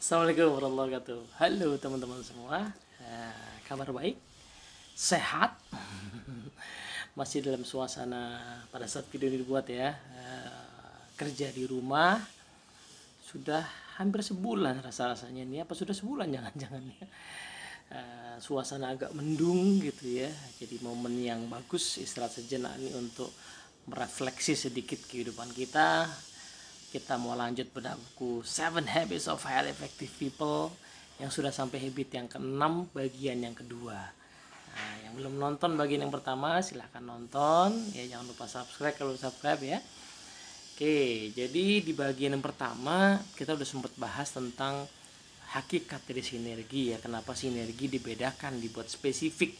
Assalamualaikum warahmatullahi wabarakatuh. Halo teman-teman semua. Kabar baik? Sehat? Masih dalam suasana pada saat video ini dibuat ya. Kerja di rumah sudah hampir sebulan rasa-rasanya ini. Apa sudah sebulan jangan-jangan ya. Suasana agak mendung gitu ya. Jadi momen yang bagus istirahat sejenak ini untuk merefleksi sedikit kehidupan kita. Kita mau lanjut pada buku 7 Habits of Highly Effective People yang sudah sampai habit yang ke-6 bagian yang kedua. Nah, yang belum nonton bagian yang pertama silahkan nonton ya, jangan lupa subscribe kalau subscribe ya. Oke, jadi di bagian yang pertama kita udah sempat bahas tentang hakikat dari sinergi ya, kenapa sinergi dibedakan, dibuat spesifik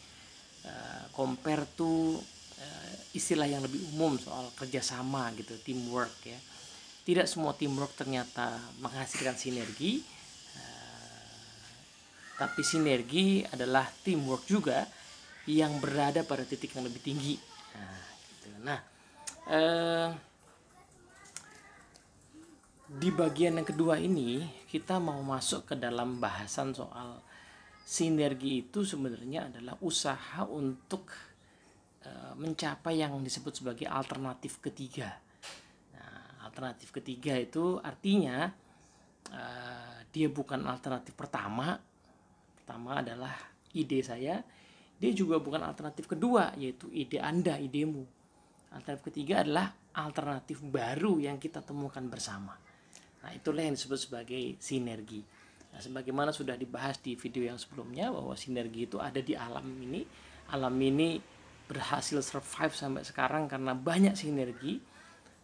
compare to istilah yang lebih umum soal kerjasama gitu, teamwork ya. Tidak semua teamwork ternyata menghasilkan sinergi, tapi sinergi adalah teamwork juga yang berada pada titik yang lebih tinggi. Di bagian yang kedua ini kita mau masuk ke dalam bahasan soal sinergi itu sebenarnya adalah usaha untuk mencapai yang disebut sebagai alternatif ketiga. Alternatif ketiga itu artinya dia bukan alternatif pertama. Pertama adalah ide saya. Dia juga bukan alternatif kedua, yaitu ide Anda, idemu. Alternatif ketiga adalah alternatif baru yang kita temukan bersama. Nah, itulah yang disebut sebagai sinergi. Nah, sebagaimana sudah dibahas di video yang sebelumnya bahwa sinergi itu ada di alam ini. Alam ini berhasil survive sampai sekarang karena banyak sinergi.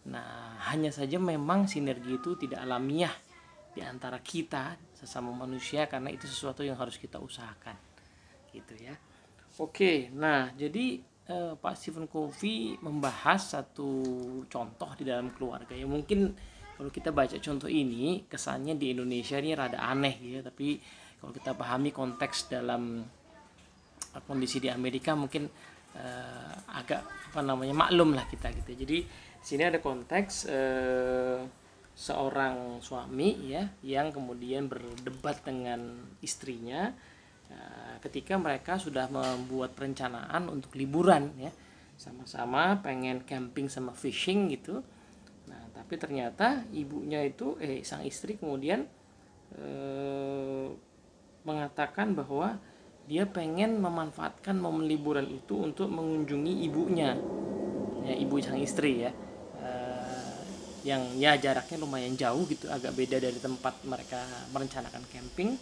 Nah, hanya saja memang sinergi itu tidak alamiah di antara kita sesama manusia karena itu sesuatu yang harus kita usahakan. Gitu ya. Oke, nah jadi Pak Stephen Covey membahas satu contoh di dalam keluarga. Ya mungkin kalau kita baca contoh ini kesannya di Indonesia ini rada aneh gitu ya, tapi kalau kita pahami konteks dalam kondisi di Amerika mungkin agak maklum lah kita gitu. Jadi sini ada konteks seorang suami ya yang kemudian berdebat dengan istrinya ketika mereka sudah membuat perencanaan untuk liburan ya, sama-sama pengen camping sama fishing gitu. Nah, tapi ternyata ibunya itu sang istri kemudian mengatakan bahwa dia pengen memanfaatkan momen liburan itu untuk mengunjungi ibunya ya, ibu sang istri ya, yang ya jaraknya lumayan jauh gitu, agak beda dari tempat mereka merencanakan camping.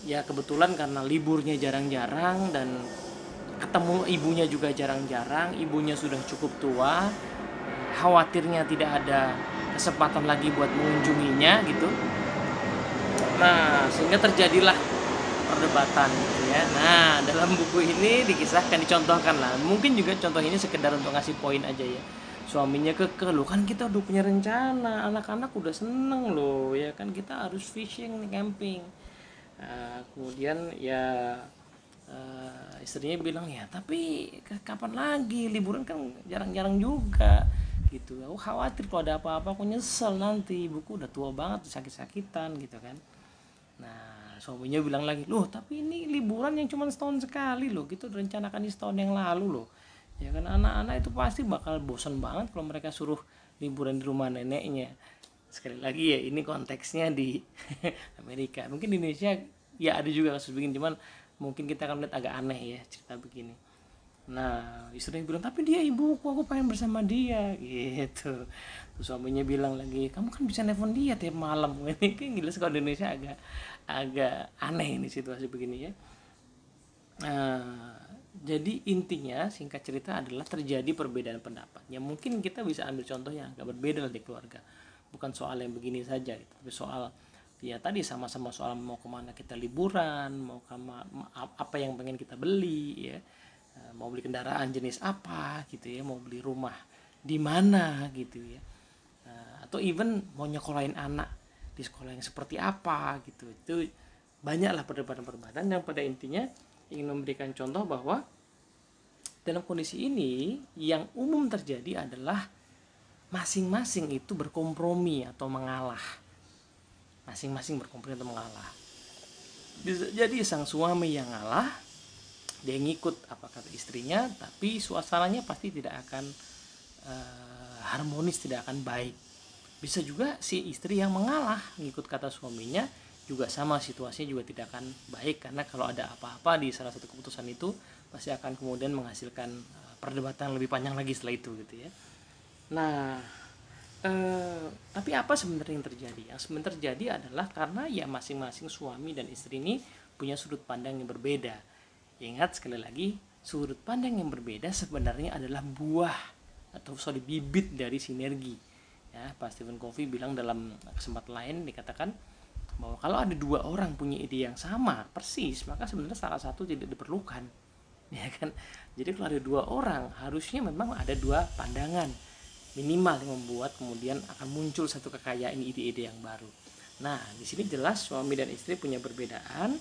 Ya kebetulan karena liburnya jarang-jarang dan ketemu ibunya juga jarang-jarang, ibunya sudah cukup tua, khawatirnya tidak ada kesempatan lagi buat mengunjunginya gitu. Nah, sehingga terjadilah perdebatan gitu ya. Nah, dalam buku ini dikisahkan, dicontohkan lah. Mungkin juga contoh ini sekedar untuk ngasih poin aja ya. Suaminya kekeh, loh kan kita udah punya rencana, anak-anak udah seneng loh ya kan, kita harus fishing nih, camping. Kemudian ya istrinya bilang ya tapi kapan lagi, liburan kan jarang-jarang juga gitu. Aku khawatir kalau ada apa-apa, aku nyesel nanti, ibuku udah tua banget, sakit-sakitan gitu kan. Nah, suaminya bilang lagi, loh tapi ini liburan yang cuma setahun sekali loh, gitu direncanakan di setahun yang lalu loh. Ya kan anak-anak itu pasti bakal bosan banget kalau mereka suruh liburan di rumah neneknya. Sekali lagi ya, ini konteksnya di Amerika. Mungkin di Indonesia ya ada juga kasus begini, cuman mungkin kita akan lihat agak aneh ya cerita begini. Nah, istrinya bilang, tapi dia ibuku, aku pengen bersama dia gitu. Terus suaminya bilang lagi, kamu kan bisa nelfon dia tiap malam. Ini kan gila, kalau di Indonesia agak aneh ini situasi begini ya. Jadi intinya singkat cerita adalah terjadi perbedaan pendapat. Ya mungkin kita bisa ambil contoh yang agak berbeda di keluarga. Bukan soal yang begini saja gitu, tapi soal ya tadi sama-sama soal mau kemana kita liburan, mau apa yang pengen kita beli ya, mau beli kendaraan jenis apa gitu ya, mau beli rumah di mana gitu ya, atau even mau nyekolahin anak di sekolah yang seperti apa gitu. Itu banyaklah perdebatan-perdebatan yang pada intinya ingin memberikan contoh bahwa dalam kondisi ini yang umum terjadi adalah masing-masing itu berkompromi atau mengalah. masing-masing berkompromi untuk mengalah. Bisa jadi sang suami yang ngalah, dia ngikut apa kata istrinya, tapi suasananya pasti tidak akan harmonis, tidak akan baik. Bisa juga si istri yang mengalah, ngikut kata suaminya, juga sama, situasinya juga tidak akan baik, karena kalau ada apa-apa di salah satu keputusan itu pasti akan kemudian menghasilkan perdebatan lebih panjang lagi setelah itu gitu ya. Nah, tapi apa sebenarnya yang terjadi? Yang sebenarnya terjadi adalah karena ya masing-masing suami dan istri ini punya sudut pandang yang berbeda. Ingat sekali lagi, sudut pandang yang berbeda sebenarnya adalah buah atau bibit dari sinergi. Ya, Pak Stephen Covey bilang dalam kesempatan lain, dikatakan bahwa kalau ada dua orang punya ide yang sama persis, maka sebenarnya salah satu tidak diperlukan, ya kan? Jadi kalau ada dua orang, harusnya memang ada dua pandangan minimal yang membuat kemudian akan muncul satu kekayaan ide-ide yang baru. Nah, di sini jelas suami dan istri punya perbedaan.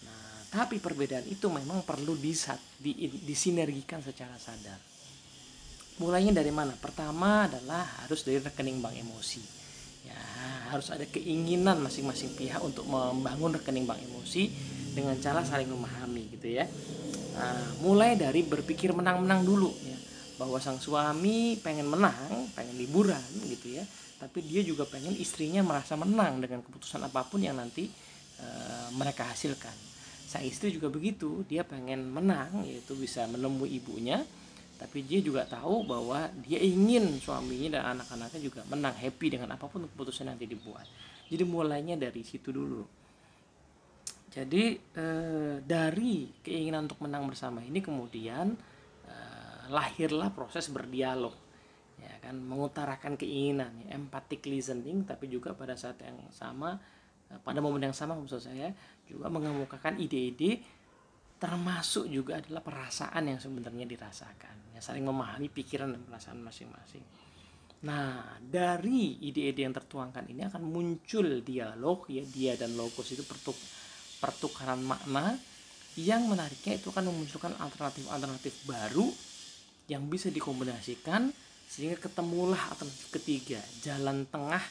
Nah, tapi perbedaan itu memang perlu disinergikan secara sadar. Mulainya dari mana? Pertama adalah harus dari rekening bank emosi. Ya, harus ada keinginan masing-masing pihak untuk membangun rekening bank emosi dengan cara saling memahami gitu ya. Nah, mulai dari berpikir menang-menang dulu ya, bahwa sang suami pengen menang, pengen liburan gitu ya, tapi dia juga pengen istrinya merasa menang dengan keputusan apapun yang nanti mereka hasilkan. Sang istri juga begitu, dia pengen menang, yaitu bisa menemui ibunya, tapi dia juga tahu bahwa dia ingin suaminya dan anak-anaknya juga menang, happy dengan apapun keputusan yang nanti dibuat. Jadi mulainya dari situ dulu. Jadi dari keinginan untuk menang bersama ini kemudian lahirlah proses berdialog, ya kan, mengutarakan keinginan, ya, empathic listening, tapi juga pada saat yang sama, pada momen yang sama maksud saya, juga mengemukakan ide-ide, termasuk juga adalah perasaan yang sebenarnya dirasakan, ya, saling memahami pikiran dan perasaan masing-masing. Nah, dari ide-ide yang tertuangkan ini akan muncul dialog, ya, dia dan logos itu pertukaran makna yang menariknya itu akan memunculkan alternatif-alternatif baru yang bisa dikombinasikan sehingga ketemulah alternatif ketiga, jalan tengah,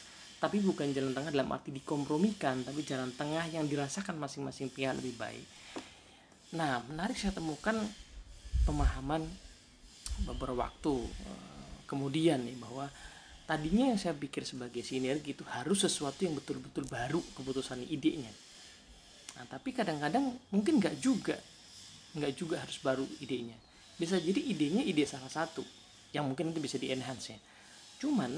tapi bukan jalan tengah dalam arti dikompromikan, tapi jalan tengah yang dirasakan masing-masing pihak lebih baik. Nah, menarik saya temukan pemahaman beberapa waktu kemudian nih, bahwa tadinya yang saya pikir sebagai sinergi itu harus sesuatu yang betul-betul baru keputusan idenya. Nah, tapi kadang-kadang mungkin nggak juga harus baru idenya. Bisa jadi idenya ide salah satu yang mungkin itu bisa di-enhance ya. Cuman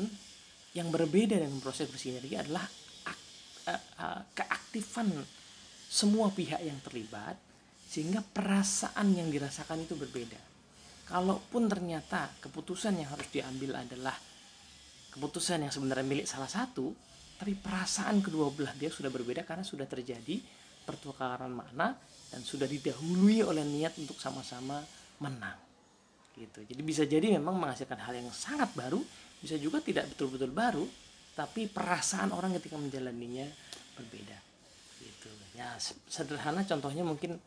yang berbeda dengan proses bersinergi adalah keaktifan semua pihak yang terlibat, sehingga perasaan yang dirasakan itu berbeda. Kalaupun ternyata keputusan yang harus diambil adalah keputusan yang sebenarnya milik salah satu, tapi perasaan kedua belah dia sudah berbeda karena sudah terjadi pertukaran makna dan sudah didahului oleh niat untuk sama-sama menang gitu. Jadi bisa jadi memang menghasilkan hal yang sangat baru, bisa juga tidak betul-betul baru, tapi perasaan orang ketika menjalaninya berbeda gitu. Ya, sederhana contohnya mungkin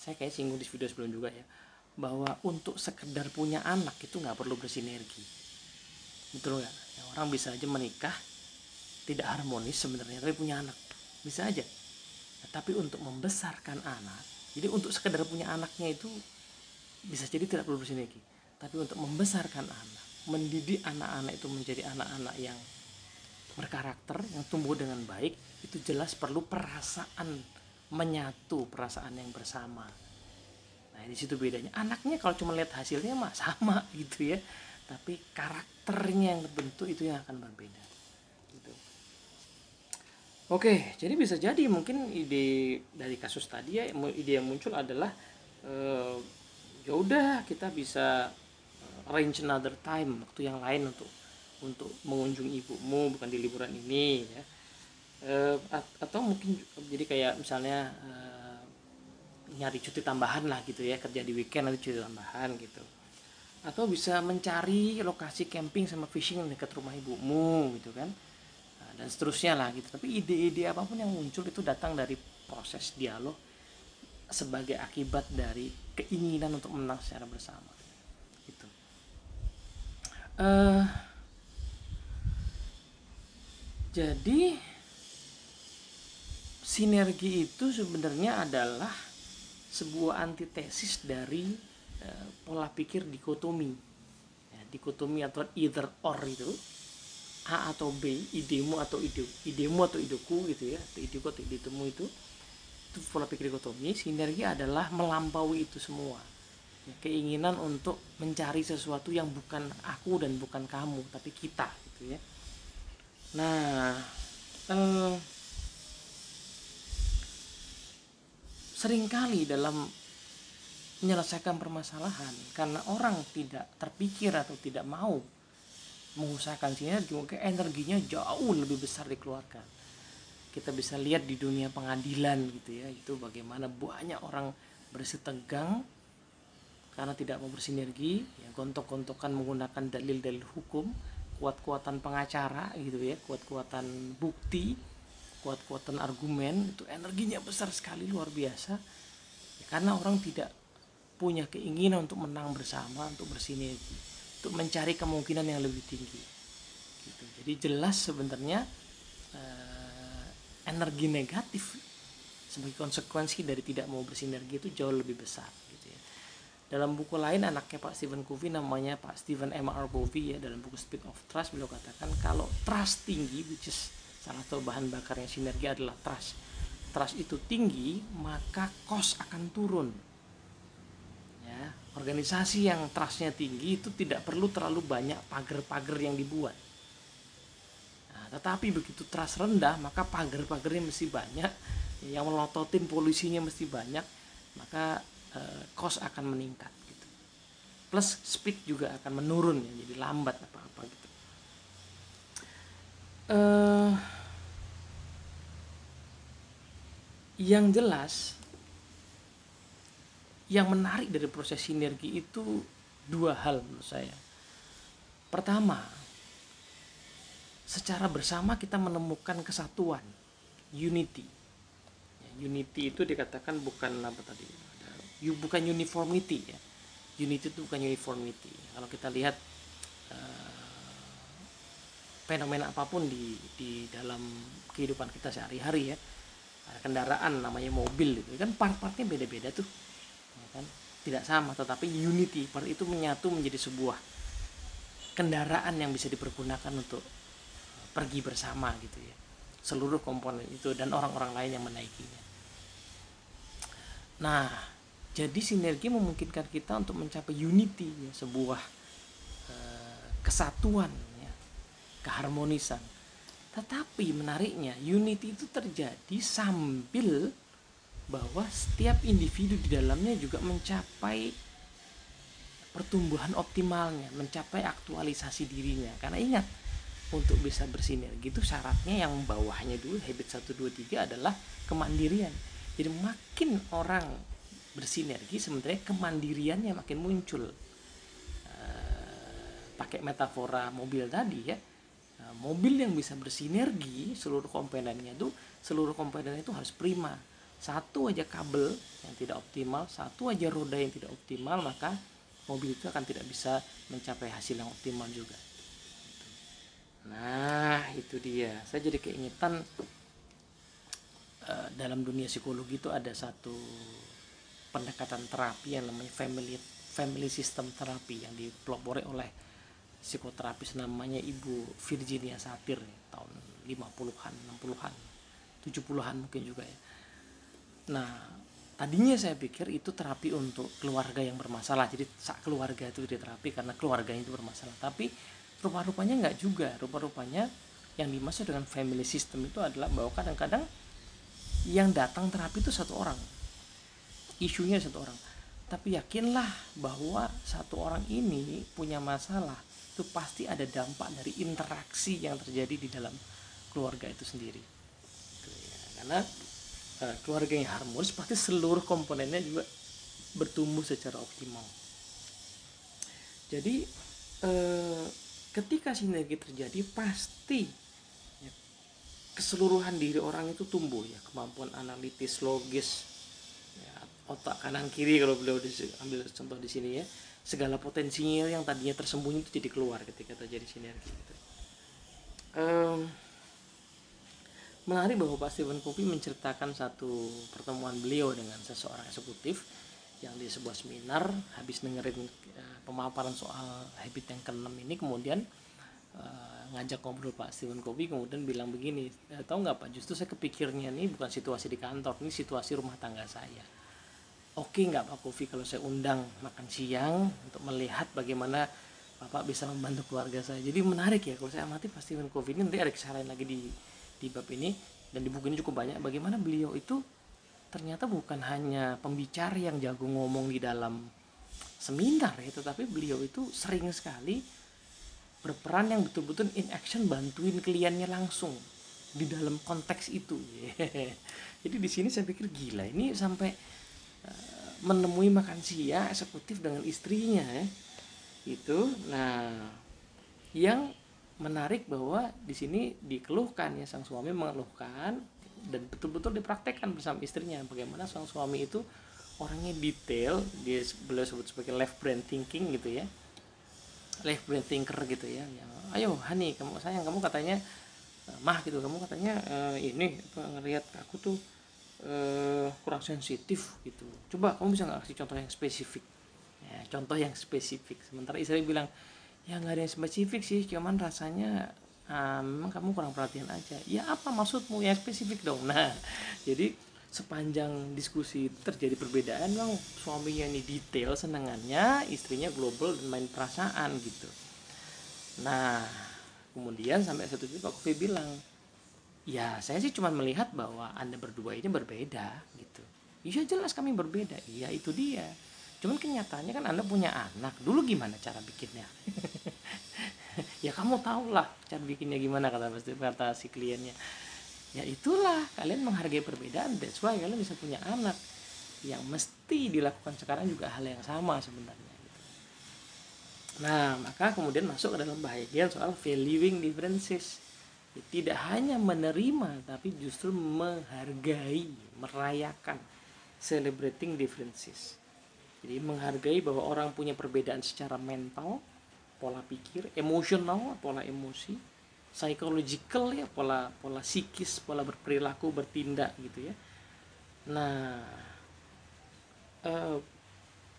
saya kayak singgung di video sebelum juga ya, bahwa untuk sekedar punya anak itu nggak perlu bersinergi, betul nggak? Ya, orang bisa aja menikah tidak harmonis sebenarnya tapi punya anak, bisa aja. Nah, tapi untuk membesarkan anak, jadi untuk sekedar punya anaknya itu bisa jadi tidak perlu bersinergi, tapi untuk membesarkan anak, mendidik anak-anak itu menjadi anak-anak yang berkarakter, yang tumbuh dengan baik, itu jelas perlu perasaan menyatu, perasaan yang bersama. Nah, di situ bedanya. Anaknya kalau cuma lihat hasilnya mah sama gitu ya, tapi karakternya yang terbentuk itu yang akan berbeda gitu. Oke, jadi bisa jadi mungkin ide dari kasus tadi ya, ide yang muncul adalah ya udah kita bisa arrange another time, waktu yang lain untuk mengunjungi ibumu, bukan di liburan ini ya. Atau mungkin jadi kayak misalnya nyari cuti tambahan lah gitu ya, kerja di weekend nanti cuti tambahan gitu. Atau bisa mencari lokasi camping sama fishing dekat rumah ibumu gitu kan. Nah, dan seterusnya lah gitu. Tapi ide-ide apapun yang muncul itu datang dari proses dialog sebagai akibat dari keinginan untuk menang secara bersama gitu. Jadi sinergi itu sebenarnya adalah sebuah antitesis dari pola pikir dikotomi. Ya, dikotomi atau either or itu, A atau B, idemu atau ideku gitu ya, atau ideku atau idemu itu pola pikir dikotomi. Sinergi adalah melampaui itu semua. Ya, keinginan untuk mencari sesuatu yang bukan aku dan bukan kamu, tapi kita gitu ya. Nah, seringkali dalam menyelesaikan permasalahan karena orang tidak terpikir atau tidak mau mengusahakan sinergi, mungkin energinya jauh lebih besar dikeluarkan. Kita bisa lihat di dunia pengadilan gitu ya, itu bagaimana banyak orang bersih tegang karena tidak mau bersinergi, ya, gontok-gontokan menggunakan dalil-dalil hukum, kuat-kuatan pengacara gitu ya, kuat-kuatan bukti, kuat-kuatan argumen, itu energinya besar sekali, luar biasa ya, karena orang tidak punya keinginan untuk menang bersama, untuk bersinergi, untuk mencari kemungkinan yang lebih tinggi gitu. Jadi jelas sebenarnya energi negatif sebagai konsekuensi dari tidak mau bersinergi itu jauh lebih besar gitu ya. Dalam buku lain anaknya Pak Stephen Covey, namanya Pak Stephen M.R. Covey ya, dalam buku Speed of Trust beliau katakan kalau trust tinggi, which is salah satu bahan bakarnya sinergi adalah trust. Trust itu tinggi, maka cost akan turun. Ya, organisasi yang trustnya tinggi itu tidak perlu terlalu banyak pagar-pagar yang dibuat. Nah, tetapi begitu trust rendah, maka pagar-pagarnya mesti banyak, yang melototin polisinya mesti banyak, maka cost akan meningkat gitu. Plus speed juga akan menurun ya, jadi lambat apa-apa gitu. Yang jelas, yang menarik dari proses sinergi itu dua hal menurut saya. Pertama, secara bersama kita menemukan kesatuan, unity. Unity itu dikatakan bukan apa tadi, bukan uniformity ya. Unity itu bukan uniformity. Kalau kita lihat fenomena apapun di dalam kehidupan kita sehari-hari ya, kendaraan namanya mobil itu kan part-partnya beda-beda tuh, ya kan? Tidak sama, tetapi unity, part itu menyatu menjadi sebuah kendaraan yang bisa dipergunakan untuk pergi bersama gitu ya. Seluruh komponen itu dan orang-orang lain yang menaikinya. Nah, jadi sinergi memungkinkan kita untuk mencapai unity ya, sebuah kesatuan ya, keharmonisan. Tetapi menariknya unity itu terjadi sambil bahwa setiap individu di dalamnya juga mencapai pertumbuhan optimalnya, mencapai aktualisasi dirinya. Karena ingat, untuk bisa bersinergi itu syaratnya yang bawahnya dulu, habit 1, 2, 3 adalah kemandirian. Jadi makin orang bersinergi, sebenarnya kemandiriannya makin muncul. Pakai metafora mobil tadi ya, mobil yang bisa bersinergi seluruh komponennya itu harus prima. Satu aja kabel yang tidak optimal, satu aja roda yang tidak optimal, maka mobil itu akan tidak bisa mencapai hasil yang optimal juga. Nah itu dia, saya jadi keingetan dalam dunia psikologi itu ada satu pendekatan terapi yang namanya family system terapi yang dipelopori oleh psikoterapis namanya Ibu Virginia Satir tahun 50-an, 60-an, 70-an mungkin juga ya. Nah tadinya saya pikir itu terapi untuk keluarga yang bermasalah, jadi keluarga itu diterapi karena keluarganya itu bermasalah, tapi rupa-rupanya enggak juga. Rupa-rupanya yang dimaksud dengan family system itu adalah bahwa kadang-kadang yang datang terapi itu satu orang, isunya satu orang, tapi yakinlah bahwa satu orang ini punya masalah, itu pasti ada dampak dari interaksi yang terjadi di dalam keluarga itu sendiri. Karena keluarga yang harmonis pasti seluruh komponennya juga bertumbuh secara optimal. Jadi ketika sinergi terjadi, pasti ya, keseluruhan diri orang itu tumbuh ya, kemampuan analitis, logis, ya, otak kanan kiri kalau beliau ambil contoh di sini ya, segala potensinya yang tadinya tersembunyi itu jadi keluar ketika terjadi sinergi gitu. menarik bahwa Pak Stephen Covey menceritakan satu pertemuan beliau dengan seseorang eksekutif yang di sebuah seminar habis dengerin pemaparan soal habit yang keenam ini, kemudian ngajak ngobrol Pak Stephen Covey, kemudian bilang begini, tahu nggak Pak, justru saya kepikirnya ini bukan situasi di kantor, ini situasi rumah tangga saya. Oke nggak Pak Covey kalau saya undang makan siang untuk melihat bagaimana Bapak bisa membantu keluarga saya. Jadi menarik ya kalau saya amati Pak Stephen Covey ini, nanti ada kesalahan lagi di bab ini, dan di buku ini cukup banyak bagaimana beliau itu ternyata bukan hanya pembicara yang jago ngomong di dalam seminar ya, tetapi beliau itu sering sekali berperan yang betul-betul in action, bantuin kliennya langsung di dalam konteks itu. Jadi di sini saya pikir gila, ini sampai menemui makan siang eksekutif dengan istrinya ya. Itu. Nah, yang menarik bahwa di sini dikeluhkan ya, sang suami mengeluhkan dan betul-betul dipraktekkan bersama istrinya bagaimana sang suami itu orangnya detail, dia beliau sebut sebagai left brain thinking gitu ya, left brain thinker gitu ya, yang ayo honey, kamu sayang, kamu katanya mah gitu, kamu katanya ini ngelihat aku tuh kurang sensitif gitu, coba kamu bisa nggak kasih contoh yang spesifik ya, contoh yang spesifik. Sementara istri bilang ya nggak ada yang spesifik sih, cuman rasanya memang kamu kurang perhatian aja. Ya apa maksudmu yang spesifik dong. Nah jadi sepanjang diskusi terjadi perbedaan, bang, suaminya ini detail senengannya, istrinya global dan main perasaan gitu. Nah kemudian sampai satu titik Pak Kofi bilang, ya saya sih cuma melihat bahwa Anda berdua ini berbeda gitu. Iya jelas kami berbeda, iya itu dia. Cuman kenyataannya kan Anda punya anak, dulu gimana cara bikinnya? Ya kamu tahu lah cara bikinnya gimana, kata si kliennya. Ya itulah, kalian menghargai perbedaan, that's why kalian bisa punya anak. Yang mesti dilakukan sekarang juga hal yang sama sebenarnya gitu. Nah maka kemudian masuk ke dalam bahagian soal valuing differences. Ya, tidak hanya menerima tapi justru menghargai, merayakan, celebrating differences. Jadi menghargai bahwa orang punya perbedaan secara mental, pola pikir, emosional, pola emosi, psychological ya, pola psikis, pola berperilaku, bertindak gitu ya. Nah,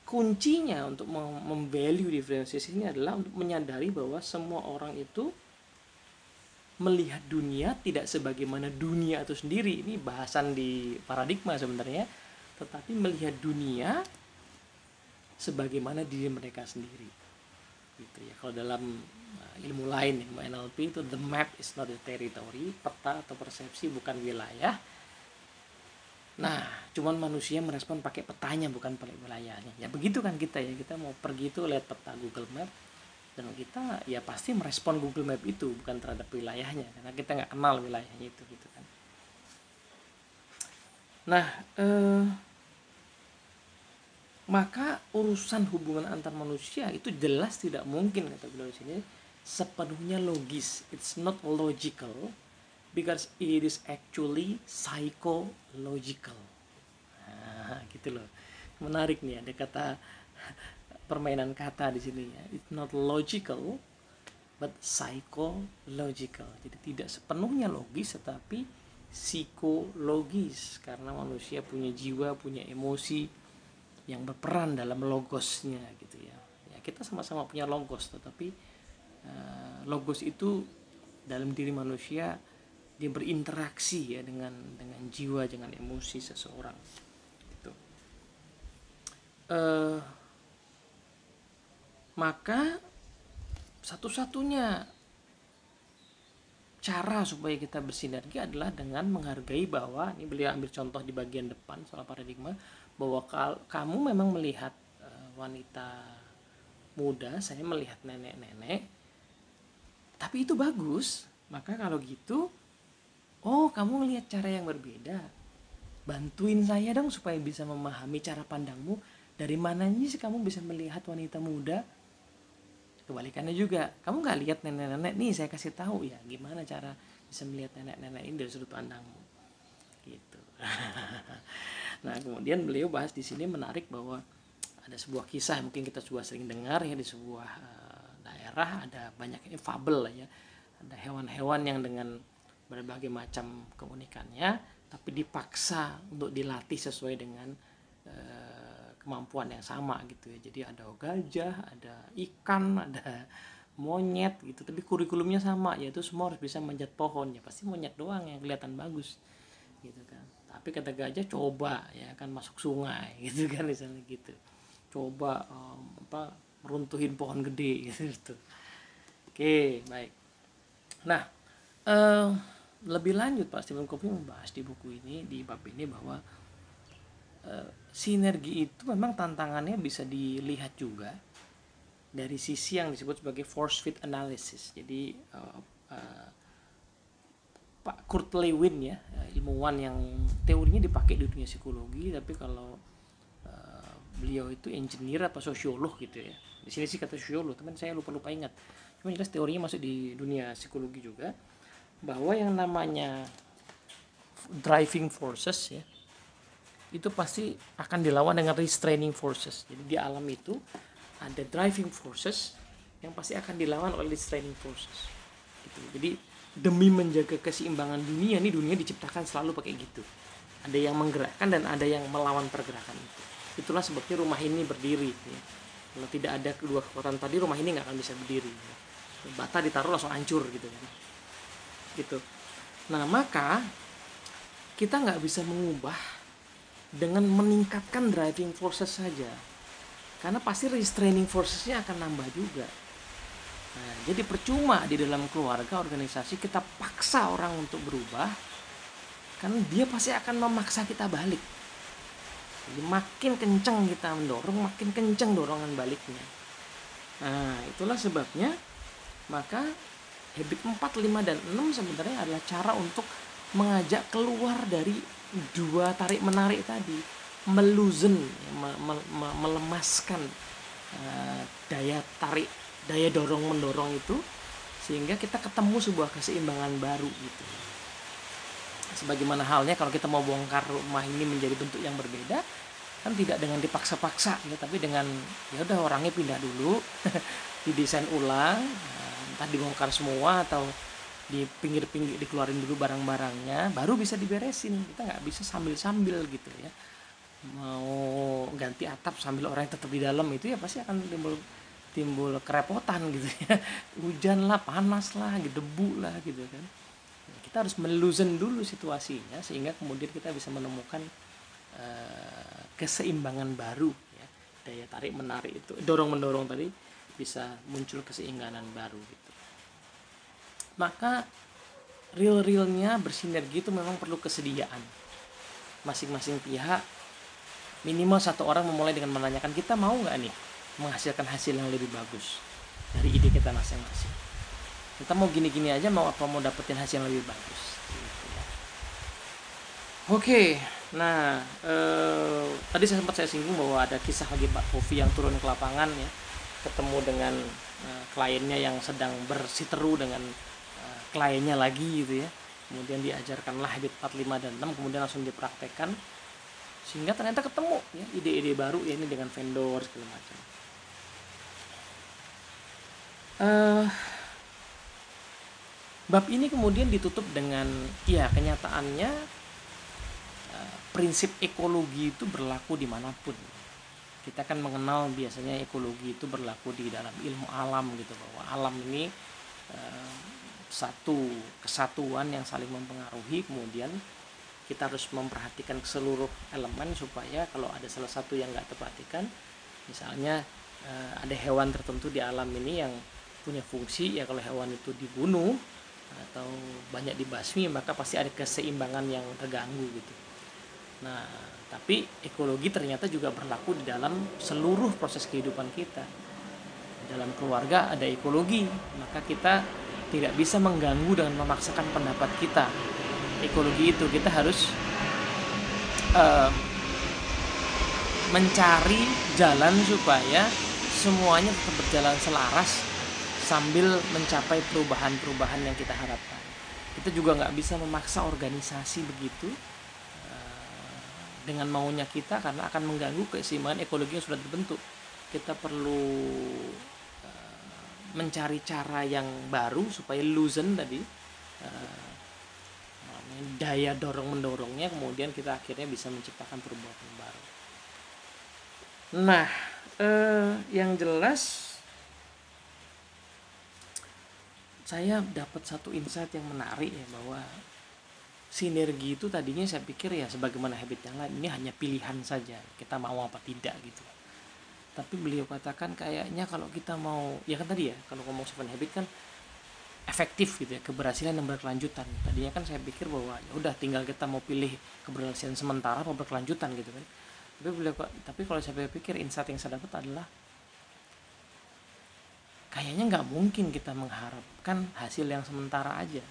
kuncinya untuk memvalue differences ini adalah untuk menyadari bahwa semua orang itu melihat dunia tidak sebagaimana dunia itu sendiri. Ini bahasan di paradigma sebenarnya, tetapi melihat dunia sebagaimana diri mereka sendiri gitu ya. Kalau dalam ilmu lain, ilmu NLP itu the map is not the territory, peta atau persepsi bukan wilayah. Nah cuman manusia merespon pakai petanya bukan pakai wilayahnya. Ya begitu kan kita ya, kita mau pergi itu lihat peta Google Map, dan kita ya pasti merespon Google Map itu bukan terhadap wilayahnya, karena kita nggak kenal wilayahnya itu gitu kan. Nah maka urusan hubungan antar manusia itu jelas tidak mungkin, kata beliau di sini, sepenuhnya logis. It's not logical because it is actually psychological. Nah, gitu loh. Menarik nih, ada kata permainan kata di sini ya. It's not logical but psychological. Jadi tidak sepenuhnya logis tetapi psikologis, karena manusia punya jiwa, punya emosi yang berperan dalam logosnya gitu ya. Ya kita sama-sama punya logos, tetapi logos itu dalam diri manusia dia berinteraksi ya dengan jiwa, dengan emosi seseorang. Gitu. Maka satu-satunya cara supaya kita bersinergi adalah dengan menghargai bahwa, ini beliau ambil contoh di bagian depan soal paradigma, bahwa kamu memang melihat wanita muda, saya melihat nenek-nenek, tapi itu bagus. Maka kalau gitu, oh kamu melihat cara yang berbeda, bantuin saya dong supaya bisa memahami cara pandangmu. Dari mananya sih kamu bisa melihat wanita muda? Kebalikannya juga, kamu nggak lihat nenek-nenek, nih saya kasih tahu ya gimana cara bisa melihat nenek-nenek ini dari sudut pandangmu gitu. Nah kemudian beliau bahas di sini menarik bahwa ada sebuah kisah, mungkin kita juga sering dengar ya, di sebuah daerah ada banyak fabel lah ya, ada hewan-hewan yang dengan berbagai macam keunikannya, tapi dipaksa untuk dilatih sesuai dengan kemampuan yang sama gitu ya. Jadi ada gajah, ada ikan, ada monyet gitu, tapi kurikulumnya sama, yaitu semua harus bisa manjat pohon. Ya pasti monyet doang yang kelihatan bagus gitu kan. Tapi kata gajah, coba ya kan masuk sungai gitu kan, misalnya gitu. Coba meruntuhin pohon gede gitu. Oke, baik. Nah, lebih lanjut Pak Stephen Covey membahas di buku ini, di bab ini, bahwa sinergi itu memang tantangannya bisa dilihat juga dari sisi yang disebut sebagai force fit analysis. Jadi Pak Kurt Lewin ya, ilmuwan yang teorinya dipakai di dunia psikologi, tapi kalau beliau itu engineer atau sosiolog gitu ya. Di sini sih kata sosiolog, teman saya lupa ingat. Cuma jelas teorinya masuk di dunia psikologi juga, bahwa yang namanya driving forces ya, itu pasti akan dilawan dengan restraining forces. Jadi di alam itu ada driving forces yang pasti akan dilawan oleh restraining forces gitu. Jadi demi menjaga keseimbangan dunia, nih dunia diciptakan selalu pakai gitu. Ada yang menggerakkan dan ada yang melawan pergerakan itu. Itulah sebabnya rumah ini berdiri ya. Kalau tidak ada kedua kekuatan tadi, rumah ini nggak akan bisa berdiri ya. Bata ditaruh langsung hancur gitu kan. Gitu. Nah, maka kita nggak bisa mengubah dengan meningkatkan driving forces saja, karena pasti restraining forcesnya akan nambah juga. Nah, jadi percuma di dalam keluarga, organisasi kita paksa orang untuk berubah, karena dia pasti akan memaksa kita balik. Jadi makin kencang kita mendorong, makin kencang dorongan baliknya. Nah, itulah sebabnya maka habit 4, 5, dan 6 sebenarnya adalah cara untuk mengajak keluar dari dua tarik menarik tadi, meloosen, melemaskan daya tarik, daya dorong mendorong itu, sehingga kita ketemu sebuah keseimbangan baru gitu. Sebagaimana halnya kalau kita mau bongkar rumah ini menjadi bentuk yang berbeda, kan tidak dengan dipaksa-paksa ya, tapi dengan ya udah orangnya pindah dulu, didesain ulang, entah dibongkar semua atau di pinggir-pinggir dikeluarin dulu barang-barangnya, baru bisa diberesin. Kita nggak bisa sambil-sambil gitu ya, mau ganti atap sambil orang yang tetap di dalam, itu ya pasti akan timbul kerepotan gitu ya. Hujan lah, panas lah, debu lah gitu kan. Kita harus meloosen dulu situasinya, sehingga kemudian kita bisa menemukan keseimbangan baru ya. Daya tarik menarik itu, dorong mendorong tadi, bisa muncul keseimbangan baru gitu. Maka realnya bersinergi itu memang perlu kesediaan. Masing-masing pihak, minimal satu orang memulai dengan menanyakan, kita mau nggak nih menghasilkan hasil yang lebih bagus dari ide kita masing-masing. Kita mau gini-gini aja, mau apa, mau dapetin hasil yang lebih bagus gitu ya. Oke, nah tadi sempat saya singgung bahwa ada kisah lagi Pak Covey yang turun ke lapangan ya, ketemu dengan kliennya yang sedang bersiteru dengan kliennya lagi gitu ya. Kemudian diajarkanlah habit 4, 5, dan 6, kemudian langsung dipraktekkan, sehingga ternyata ketemu ya ide-ide baru ya, ini dengan vendor segala macam. Bab ini kemudian ditutup dengan ya, kenyataannya prinsip ekologi itu berlaku dimanapun. Kita kan mengenal biasanya ekologi itu berlaku di dalam ilmu alam gitu, bahwa alam ini satu kesatuan yang saling mempengaruhi. Kemudian kita harus memperhatikan seluruh elemen, supaya kalau ada salah satu yang nggak terperhatikan, misalnya ada hewan tertentu di alam ini yang punya fungsi ya, kalau hewan itu dibunuh atau banyak dibasmi, maka pasti ada keseimbangan yang terganggu gitu. Nah, tapi ekologi ternyata juga berlaku di dalam seluruh proses kehidupan kita. Dalam keluarga ada ekologi, maka kita tidak bisa mengganggu dengan memaksakan pendapat kita. Ekologi itu kita harus mencari jalan supaya semuanya tetap berjalan selaras sambil mencapai perubahan-perubahan yang kita harapkan. Kita juga nggak bisa memaksa organisasi begitu dengan maunya kita, karena akan mengganggu keseimbangan ekologi yang sudah terbentuk. Kita perlu mencari cara yang baru supaya loosen tadi, daya dorong mendorongnya, kemudian kita akhirnya bisa menciptakan perbuatan baru. Nah, yang jelas saya dapat satu insight yang menarik ya, bahwa sinergi itu tadinya saya pikir ya sebagaimana habit yang lain, ini hanya pilihan saja, kita mau apa tidak gitu. Tapi beliau katakan kayaknya kalau kita mau, ya kan tadi ya, kalau ngomong 7 habit kan efektif gitu ya, keberhasilan yang berkelanjutan. Tadinya kan saya pikir bahwa ya udah tinggal kita mau pilih keberhasilan sementara atau berkelanjutan gitu kan. Tapi kalau saya pikir insight yang saya dapat adalah kayaknya nggak mungkin kita mengharapkan hasil yang sementara aja.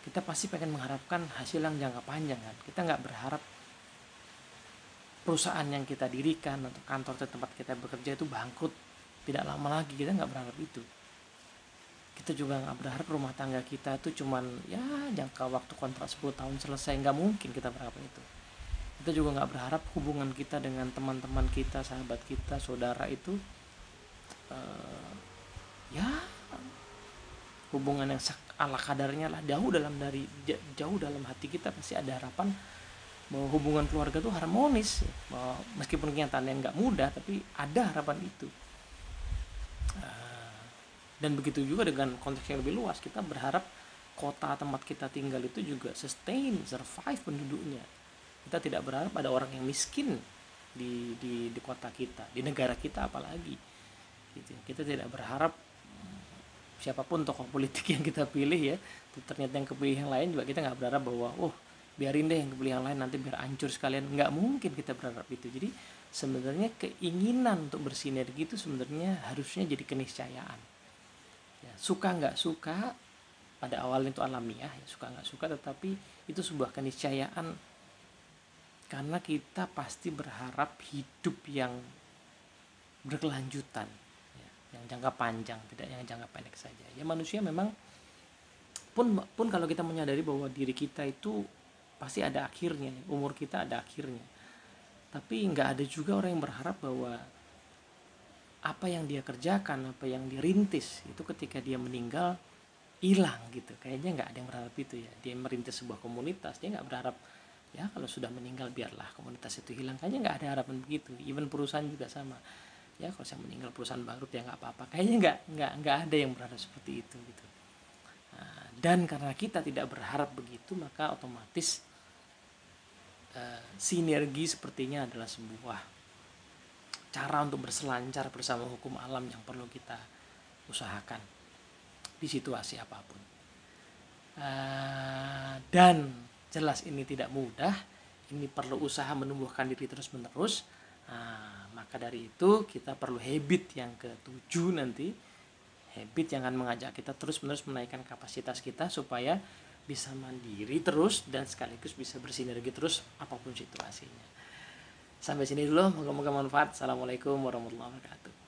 Kita pasti pengen mengharapkan hasil yang jangka panjang kan. Kita nggak berharap perusahaan yang kita dirikan atau kantor tempat kita bekerja itu bangkrut tidak lama lagi. Kita nggak berharap itu. Kita juga nggak berharap rumah tangga kita itu cuman ya jangka waktu kontrak 10 tahun selesai. Nggak mungkin kita berharap itu. Kita juga nggak berharap hubungan kita dengan teman-teman kita, sahabat kita, saudara itu ya hubungan yang ala kadarnya lah. Jauh dalam hati kita pasti ada harapan bahwa hubungan keluarga tuh harmonis, bahwa meskipun kenyataannya nggak mudah, tapi ada harapan itu. Dan begitu juga dengan konteks yang lebih luas, kita berharap kota tempat kita tinggal itu juga survive penduduknya. Kita tidak berharap ada orang yang miskin di kota kita, di negara kita apalagi gitu. Kita tidak berharap siapapun tokoh politik yang kita pilih ya, ternyata yang kepilih yang lain juga, kita nggak berharap bahwa biarin deh yang kepilih yang lain nanti biar hancur sekalian. Nggak mungkin kita berharap itu. Jadi sebenarnya keinginan untuk bersinergi itu sebenarnya harusnya jadi keniscayaan ya. Suka nggak suka pada awalnya itu alamiah ya, suka nggak suka, tetapi itu sebuah keniscayaan karena kita pasti berharap hidup yang berkelanjutan, yang jangka panjang, tidak yang jangka pendek saja. Ya manusia memang pun kalau kita menyadari bahwa diri kita itu pasti ada akhirnya, umur kita ada akhirnya. Tapi nggak ada juga orang yang berharap bahwa apa yang dia kerjakan, apa yang dia rintis itu ketika dia meninggal hilang gitu. Kayaknya nggak ada yang berharap itu ya. Dia merintis sebuah komunitas, dia nggak berharap ya kalau sudah meninggal biarlah komunitas itu hilang. Kayaknya nggak ada harapan begitu. Even perusahaan juga sama. Ya kalau saya meninggal perusahaan bangkrut ya nggak apa-apa. Kayaknya nggak ada yang berharap seperti itu gitu. Nah, dan karena kita tidak berharap begitu, maka otomatis sinergi sepertinya adalah sebuah cara untuk berselancar bersama hukum alam yang perlu kita usahakan di situasi apapun. Dan jelas ini tidak mudah, ini perlu usaha menumbuhkan diri terus menerus. Maka dari itu kita perlu habit yang ke-7 nanti, habit yang akan mengajak kita terus menerus menaikkan kapasitas kita supaya bisa mandiri terus dan sekaligus bisa bersinergi terus apapun situasinya. Sampai sini dulu, moga-moga manfaat. Assalamualaikum warahmatullahi wabarakatuh.